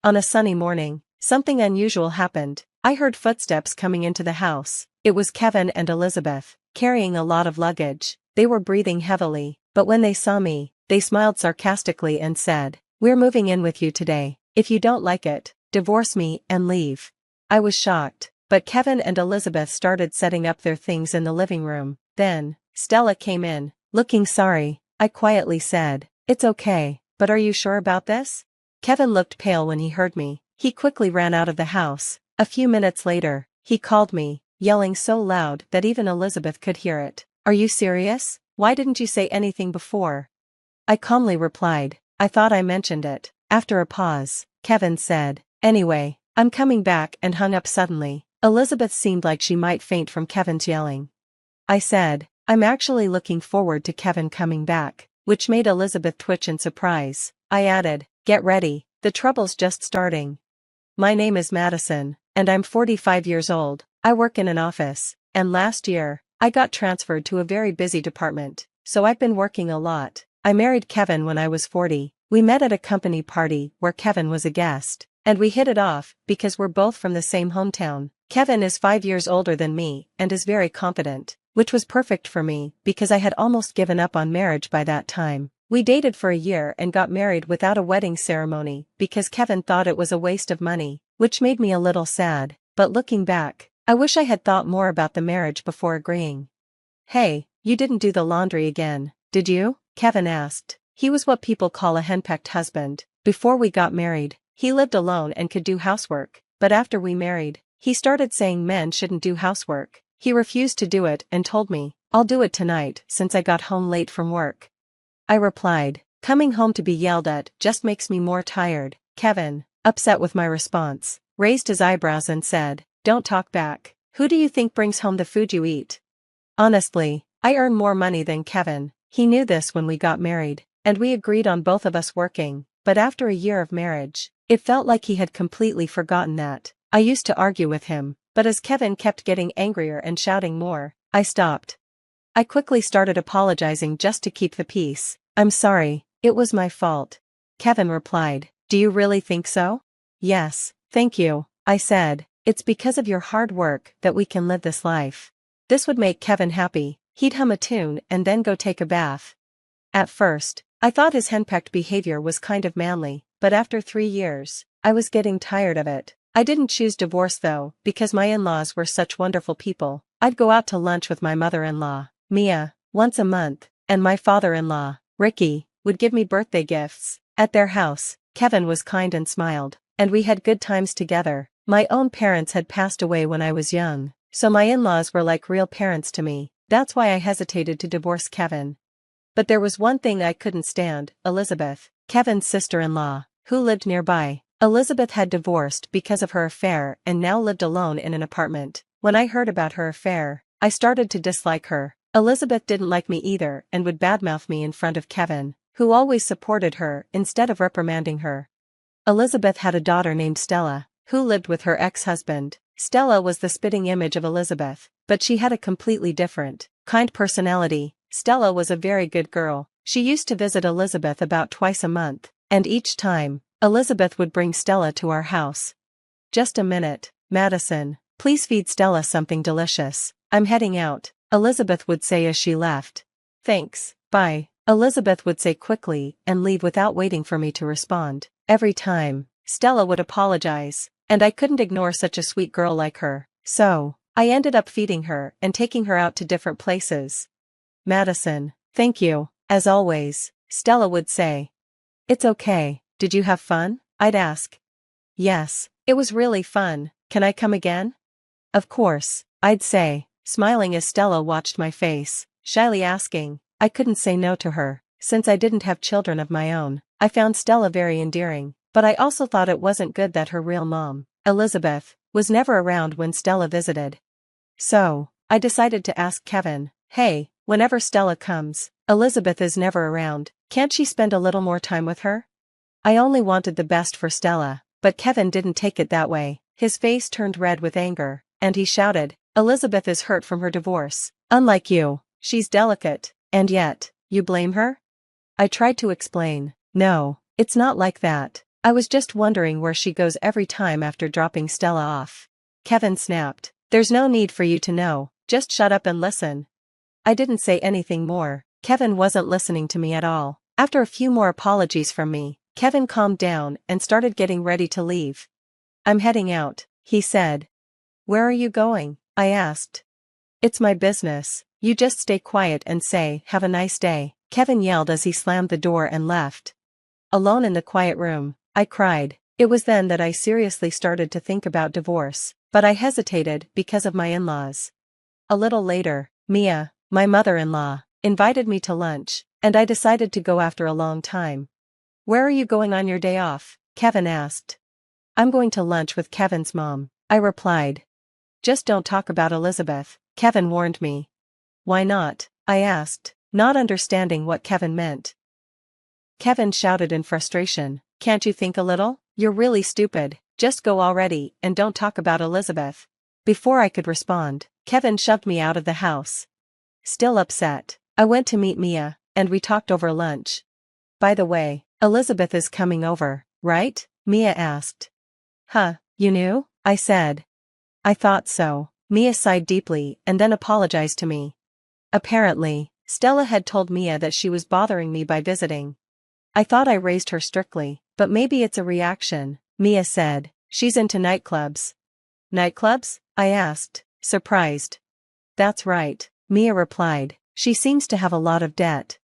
On a sunny morning, something unusual happened. I heard footsteps coming into the house. It was Kevin and Elizabeth, carrying a lot of luggage. They were breathing heavily, but when they saw me, they smiled sarcastically and said, "We're moving in with you today. If you don't like it, divorce me and leave." I was shocked, but Kevin and Elizabeth started setting up their things in the living room. Then, Stella came in, looking sorry. I quietly said, "It's okay, but are you sure about this?" Kevin looked pale when he heard me. He quickly ran out of the house. A few minutes later, he called me, yelling so loud that even Elizabeth could hear it. "Are you serious? Why didn't you say anything before?" I calmly replied, "I thought I mentioned it." After a pause, Kevin said, "Anyway, I'm coming back," and hung up suddenly. Elizabeth seemed like she might faint from Kevin's yelling. I said, "I'm actually looking forward to Kevin coming back," which made Elizabeth twitch in surprise. I added, "Get ready, the trouble's just starting. My name is Madison, and I'm 45 years old. I work in an office, and last year, I got transferred to a very busy department, so I've been working a lot. I married Kevin when I was 40. We met at a company party where Kevin was a guest, and we hit it off because we're both from the same hometown. Kevin is 5 years older than me and is very confident, which was perfect for me because I had almost given up on marriage by that time. We dated for a year and got married without a wedding ceremony because Kevin thought it was a waste of money, which made me a little sad, but looking back, I wish I had thought more about the marriage before agreeing. "Hey, you didn't do the laundry again, did you?" Kevin asked. He was what people call a henpecked husband. Before we got married, he lived alone and could do housework, but after we married, he started saying men shouldn't do housework. He refused to do it and told me, "I'll do it tonight," since I got home late from work. I replied, "Coming home to be yelled at just makes me more tired." Kevin, upset with my response, raised his eyebrows and said, "Don't talk back. Who do you think brings home the food you eat?" Honestly, I earn more money than Kevin. He knew this when we got married, and we agreed on both of us working, but after a year of marriage, it felt like he had completely forgotten that. I used to argue with him, but as Kevin kept getting angrier and shouting more, I stopped. I quickly started apologizing just to keep the peace. "I'm sorry, it was my fault." Kevin replied, "Do you really think so?" "Yes, thank you," I said. "It's because of your hard work that we can live this life." This would make Kevin happy. He'd hum a tune and then go take a bath. At first, I thought his henpecked behavior was kind of manly, but after 3 years, I was getting tired of it. I didn't choose divorce though, because my in-laws were such wonderful people. I'd go out to lunch with my mother-in-law, Mia, once a month, and my father-in-law, Ricky, would give me birthday gifts. At their house, Kevin was kind and smiled, and we had good times together. My own parents had passed away when I was young, so my in-laws were like real parents to me. That's why I hesitated to divorce Kevin. But there was one thing I couldn't stand, Elizabeth, Kevin's sister-in-law, who lived nearby. Elizabeth had divorced because of her affair and now lived alone in an apartment. When I heard about her affair, I started to dislike her. Elizabeth didn't like me either and would badmouth me in front of Kevin, who always supported her instead of reprimanding her. Elizabeth had a daughter named Stella, who lived with her ex-husband. Stella was the spitting image of Elizabeth, but she had a completely different, kind personality. Stella was a very good girl. She used to visit Elizabeth about twice a month, and each time, Elizabeth would bring Stella to our house. "Just a minute, Madison. Please feed Stella something delicious. I'm heading out," Elizabeth would say as she left. "Thanks, bye," Elizabeth would say quickly and leave without waiting for me to respond. Every time, Stella would apologize, and I couldn't ignore such a sweet girl like her. So, I ended up feeding her and taking her out to different places. "Madison, thank you, as always," Stella would say. "It's okay. Did you have fun?" I'd ask. "Yes, it was really fun. Can I come again?" "Of course," I'd say, smiling as Stella watched my face, shyly asking. I couldn't say no to her. Since I didn't have children of my own, I found Stella very endearing, but I also thought it wasn't good that her real mom, Elizabeth, was never around when Stella visited. So, I decided to ask Kevin, "Hey, whenever Stella comes, Elizabeth is never around, can't she spend a little more time with her?" I only wanted the best for Stella, but Kevin didn't take it that way. His face turned red with anger, and he shouted, "Elizabeth is hurt from her divorce. Unlike you, she's delicate, and yet, you blame her?" I tried to explain, "No, it's not like that. I was just wondering where she goes every time after dropping Stella off. Kevin snapped. There's no need for you to know, just shut up and listen. I didn't say anything more. Kevin wasn't listening to me at all. After a few more apologies from me, Kevin calmed down and started getting ready to leave. I'm heading out, he said. Where are you going? I asked. It's my business. You just stay quiet and say, have a nice day, Kevin yelled as he slammed the door and left. Alone in the quiet room, I cried. It was then that I seriously started to think about divorce, but I hesitated because of my in-laws. A little later, Mia, my mother-in-law, invited me to lunch, and I decided to go after a long time. Where are you going on your day off? Kevin asked. I'm going to lunch with Kevin's mom, I replied. Just don't talk about Elizabeth, Kevin warned me. Why not? I asked, not understanding what Kevin meant. Kevin shouted in frustration, can't you think a little? You're really stupid, just go already and don't talk about Elizabeth. Before I could respond, Kevin shoved me out of the house. Still upset, I went to meet Mia, and we talked over lunch. By the way, Elizabeth is coming over, right? Mia asked. Huh, you knew? I said. I thought so. Mia sighed deeply and then apologized to me. Apparently, Stella had told Mia that she was bothering me by visiting. I thought I raised her strictly, but maybe it's a reaction, Mia said. She's into nightclubs. Nightclubs? I asked, surprised. That's right, Mia replied. She seems to have a lot of debt.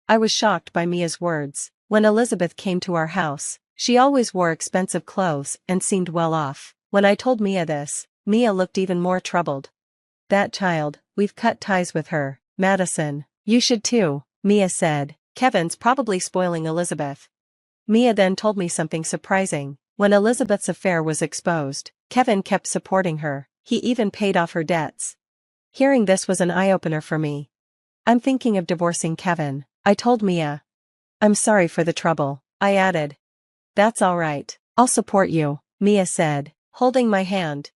I was shocked by Mia's words. When Elizabeth came to our house, she always wore expensive clothes and seemed well off. When I told Mia this, Mia looked even more troubled. That child, we've cut ties with her, Madison. You should too, Mia said. Kevin's probably spoiling Elizabeth. Mia then told me something surprising. When Elizabeth's affair was exposed, Kevin kept supporting her. He even paid off her debts. Hearing this was an eye-opener for me. I'm thinking of divorcing Kevin, I told Mia. I'm sorry for the trouble, I added. That's all right, I'll support you, Mia said, holding my hand.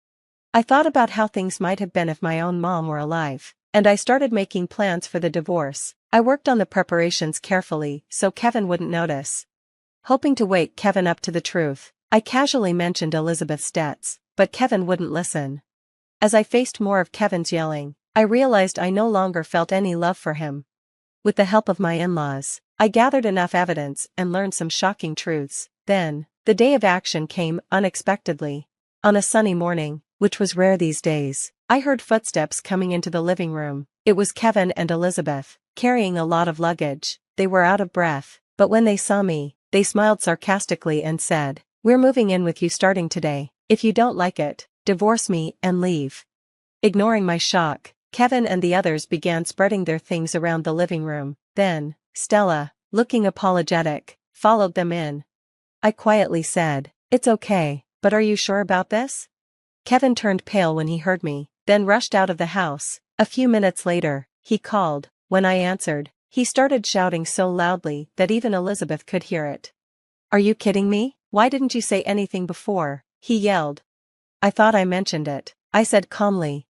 I thought about how things might have been if my own mom were alive, and I started making plans for the divorce. I worked on the preparations carefully so Kevin wouldn't notice. Hoping to wake Kevin up to the truth, I casually mentioned Elizabeth's debts, but Kevin wouldn't listen. As I faced more of Kevin's yelling, I realized I no longer felt any love for him. With the help of my in-laws, I gathered enough evidence and learned some shocking truths. Then, the day of action came unexpectedly. On a sunny morning, which was rare these days, I heard footsteps coming into the living room. It was Kevin and Elizabeth, carrying a lot of luggage. They were out of breath, but when they saw me, they smiled sarcastically and said, "We're moving in with you starting today. If you don't like it, divorce me and leave." Ignoring my shock, Kevin and the others began spreading their things around the living room. Then, Stella, looking apologetic, followed them in. I quietly said, "It's okay, but are you sure about this?" Kevin turned pale when he heard me, then rushed out of the house. A few minutes later, he called. When I answered, he started shouting so loudly that even Elizabeth could hear it. "Are you kidding me? Why didn't you say anything before?" he yelled. "I thought I mentioned it," I said calmly.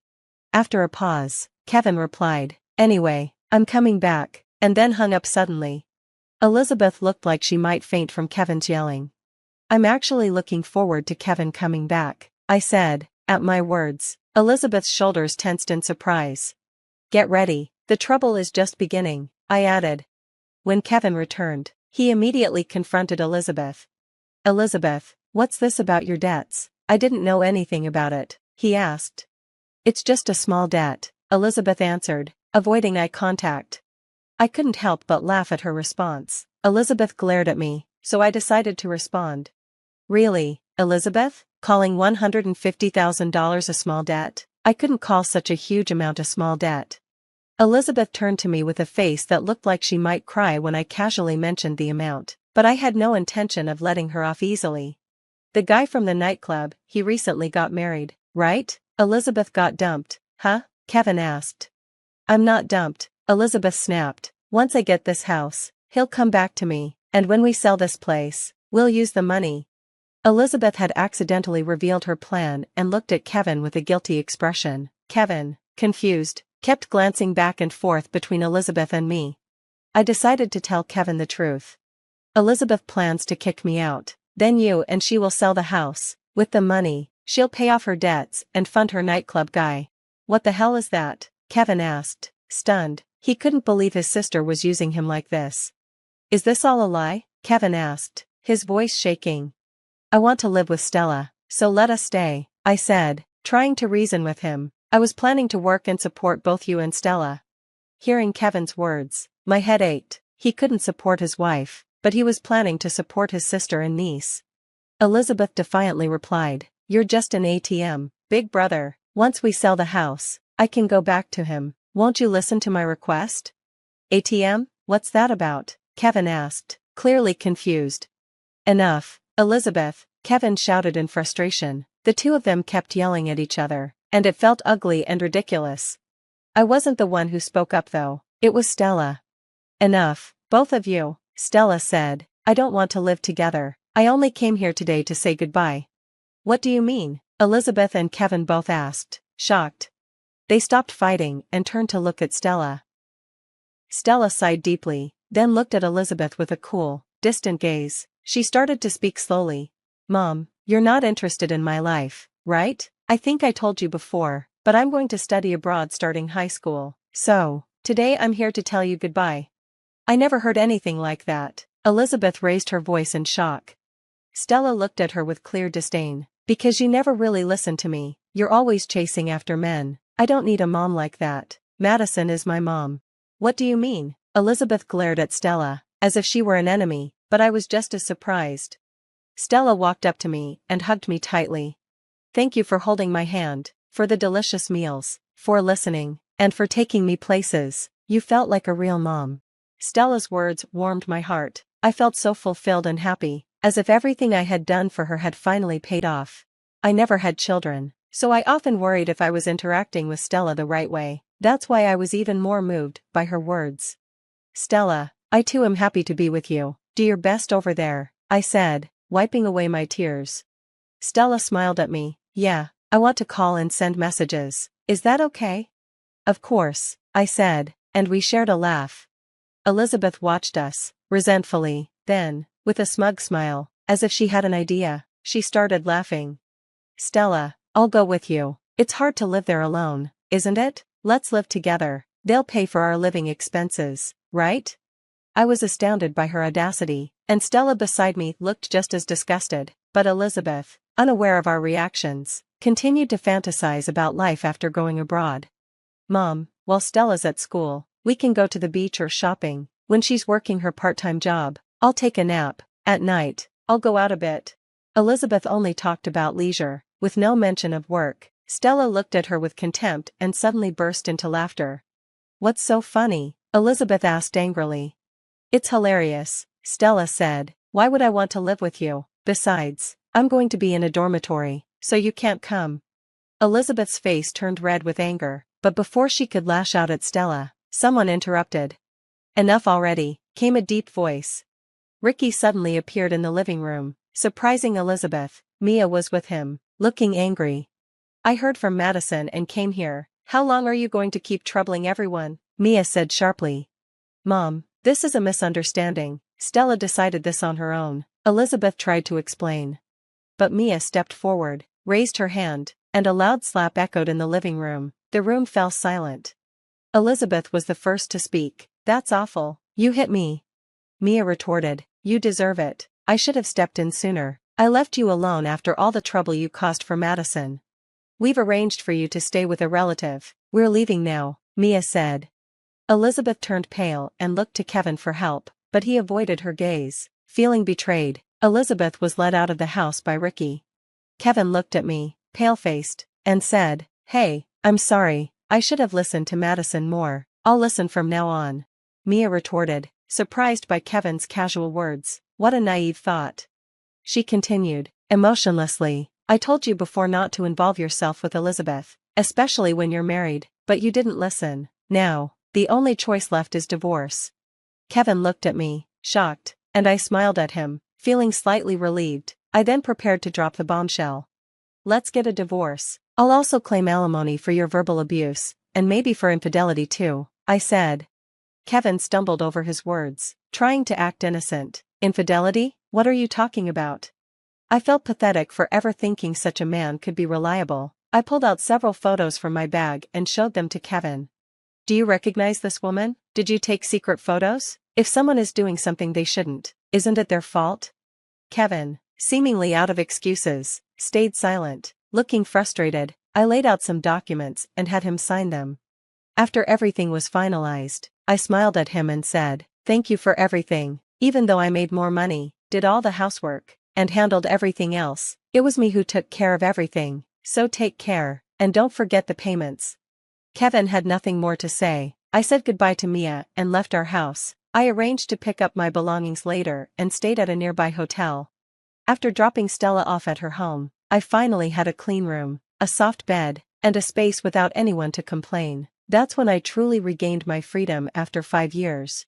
After a pause, Kevin replied, "Anyway, I'm coming back," and then hung up suddenly. Elizabeth looked like she might faint from Kevin's yelling. "I'm actually looking forward to Kevin coming back," I said. At my words, Elizabeth's shoulders tensed in surprise. "Get ready, the trouble is just beginning," I added. When Kevin returned, he immediately confronted Elizabeth. "Elizabeth, what's this about your debts? I didn't know anything about it," he asked. "It's just a small debt," Elizabeth answered, avoiding eye contact. I couldn't help but laugh at her response. Elizabeth glared at me, so I decided to respond. "Really, Elizabeth? Calling $150,000 a small debt? I couldn't call such a huge amount a small debt." Elizabeth turned to me with a face that looked like she might cry when I casually mentioned the amount, but I had no intention of letting her off easily. "The guy from the nightclub, he recently got married, right?" Elizabeth got dumped, huh? Kevin asked. "I'm not dumped," Elizabeth snapped. "Once I get this house, he'll come back to me, and when we sell this place, we'll use the money." Elizabeth had accidentally revealed her plan and looked at Kevin with a guilty expression. Kevin, confused, kept glancing back and forth between Elizabeth and me. I decided to tell Kevin the truth. "Elizabeth plans to kick me out," Then you and she will sell the house. With the money, she'll pay off her debts and fund her nightclub guy. What the hell is that? Kevin asked, stunned. He couldn't believe his sister was using him like this. Is this all a lie? Kevin asked, his voice shaking. I want to live with Stella, so let us stay, I said, trying to reason with him. I was planning to work and support both you and Stella. Hearing Kevin's words, my head ached. He couldn't support his wife, but he was planning to support his sister and niece. Elizabeth defiantly replied, you're just an ATM, big brother. Once we sell the house, I can go back to him. Won't you listen to my request? ATM? What's that about? Kevin asked, clearly confused. Enough, Elizabeth, Kevin shouted in frustration. The two of them kept yelling at each other, and it felt ugly and ridiculous. I wasn't the one who spoke up though, it was Stella. Enough, both of you, Stella said. I don't want to live together. I only came here today to say goodbye. What do you mean? Elizabeth and Kevin both asked, shocked. They stopped fighting and turned to look at Stella. Stella sighed deeply, then looked at Elizabeth with a cool, distant gaze. She started to speak slowly. Mom, you're not interested in my life, right? I think I told you before, but I'm going to study abroad starting high school, so, today I'm here to tell you goodbye. I never heard anything like that. Elizabeth raised her voice in shock. Stella looked at her with clear disdain. Because you never really listen to me, you're always chasing after men. I don't need a mom like that. Madison is my mom. What do you mean? Elizabeth glared at Stella, as if she were an enemy, but I was just as surprised. Stella walked up to me and hugged me tightly. Thank you for holding my hand, for the delicious meals, for listening, and for taking me places. You felt like a real mom. Stella's words warmed my heart. I felt so fulfilled and happy, as if everything I had done for her had finally paid off. I never had children, so I often worried if I was interacting with Stella the right way. That's why I was even more moved by her words. Stella, I too am happy to be with you. Do your best over there, I said, wiping away my tears. Stella smiled at me. Yeah, I want to call and send messages. Is that okay? Of course, I said, and we shared a laugh. Elizabeth watched us, resentfully, then, with a smug smile, as if she had an idea, she started laughing. Stella, I'll go with you. It's hard to live there alone, isn't it? Let's live together. They'll pay for our living expenses, right? I was astounded by her audacity, and Stella beside me looked just as disgusted, but Elizabeth, unaware of our reactions, continued to fantasize about life after going abroad. Mom, while Stella's at school, we can go to the beach or shopping. When she's working her part-time job, I'll take a nap. At night, I'll go out a bit. Elizabeth only talked about leisure, with no mention of work. Stella looked at her with contempt and suddenly burst into laughter. What's so funny? Elizabeth asked angrily. It's hilarious, Stella said. Why would I want to live with you? Besides, I'm going to be in a dormitory, so you can't come. Elizabeth's face turned red with anger, but before she could lash out at Stella, someone interrupted. Enough already, came a deep voice. Ricky suddenly appeared in the living room, surprising Elizabeth. Mia was with him, looking angry. I heard from Madison and came here. How long are you going to keep troubling everyone? Mia said sharply. Mom, this is a misunderstanding. Stella decided this on her own. Elizabeth tried to explain. But Mia stepped forward, raised her hand, and a loud slap echoed in the living room. The room fell silent. Elizabeth was the first to speak. That's awful. You hit me. Mia retorted. You deserve it. I should have stepped in sooner. I left you alone after all the trouble you caused for Madison. We've arranged for you to stay with a relative. We're leaving now, Mia said. Elizabeth turned pale and looked to Kevin for help, but he avoided her gaze. Feeling betrayed, Elizabeth was led out of the house by Ricky. Kevin looked at me, pale-faced, and said, Hey, I'm sorry, I should have listened to Madison more. I'll listen from now on. Mia retorted, surprised by Kevin's casual words. What a naive thought. She continued, emotionlessly, I told you before not to involve yourself with Elizabeth, especially when you're married, but you didn't listen. Now, the only choice left is divorce. Kevin looked at me, shocked, and I smiled at him, feeling slightly relieved. I then prepared to drop the bombshell. Let's get a divorce. I'll also claim alimony for your verbal abuse, and maybe for infidelity too, I said. Kevin stumbled over his words, trying to act innocent. Infidelity? What are you talking about? I felt pathetic for ever thinking such a man could be reliable. I pulled out several photos from my bag and showed them to Kevin. Do you recognize this woman? Did you take secret photos? If someone is doing something they shouldn't, isn't it their fault? Kevin, seemingly out of excuses, stayed silent. Looking frustrated, I laid out some documents and had him sign them. After everything was finalized, I smiled at him and said, "Thank you for everything. Even though I made more money, did all the housework, and handled everything else, it was me who took care of everything, so take care, and don't forget the payments." Kevin had nothing more to say. I said goodbye to Mia and left our house. I arranged to pick up my belongings later and stayed at a nearby hotel. After dropping Stella off at her home, I finally had a clean room, a soft bed, and a space without anyone to complain. That's when I truly regained my freedom after 5 years.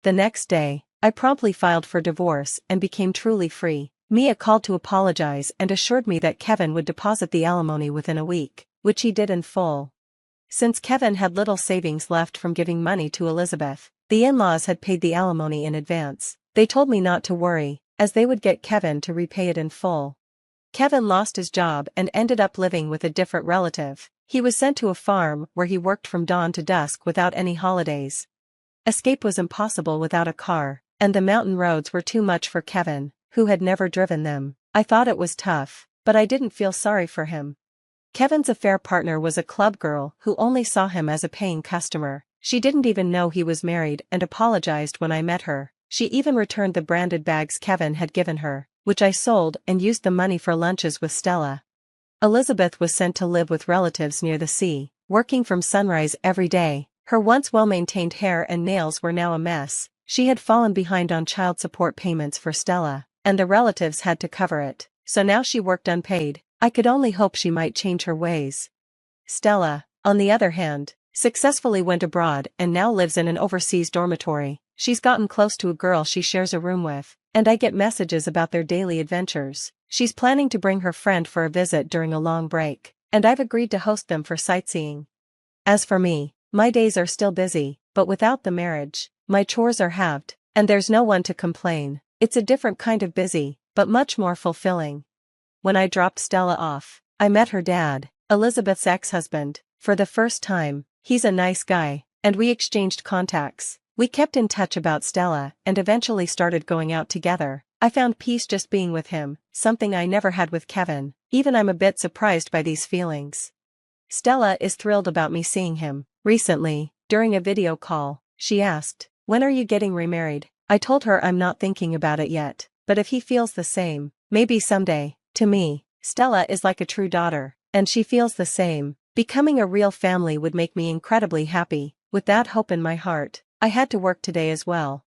The next day, I promptly filed for divorce and became truly free. Mia called to apologize and assured me that Kevin would deposit the alimony within a week, which he did in full. Since Kevin had little savings left from giving money to Elizabeth, the in-laws had paid the alimony in advance. They told me not to worry, as they would get Kevin to repay it in full. Kevin lost his job and ended up living with a different relative. He was sent to a farm where he worked from dawn to dusk without any holidays. Escape was impossible without a car, and the mountain roads were too much for Kevin, who had never driven them. I thought it was tough, but I didn't feel sorry for him. Kevin's affair partner was a club girl who only saw him as a paying customer. She didn't even know he was married and apologized when I met her. She even returned the branded bags Kevin had given her, which I sold and used the money for lunches with Stella. Elizabeth was sent to live with relatives near the sea, working from sunrise every day. Her once well-maintained hair and nails were now a mess. She had fallen behind on child support payments for Stella, and the relatives had to cover it, so now she worked unpaid. I could only hope she might change her ways. Stella, on the other hand, successfully went abroad and now lives in an overseas dormitory. She's gotten close to a girl she shares a room with, and I get messages about their daily adventures. She's planning to bring her friend for a visit during a long break, and I've agreed to host them for sightseeing. As for me, my days are still busy, but without the marriage, my chores are halved, and there's no one to complain. It's a different kind of busy, but much more fulfilling. When I dropped Stella off, I met her dad, Elizabeth's ex-husband, for the first time. He's a nice guy, and we exchanged contacts. We kept in touch about Stella and eventually started going out together. I found peace just being with him, something I never had with Kevin. Even I'm a bit surprised by these feelings. Stella is thrilled about me seeing him. Recently, during a video call, she asked, "When are you getting remarried?" I told her I'm not thinking about it yet, but if he feels the same, maybe someday. To me, Stella is like a true daughter, and she feels the same. Becoming a real family would make me incredibly happy. With that hope in my heart, I had to work today as well.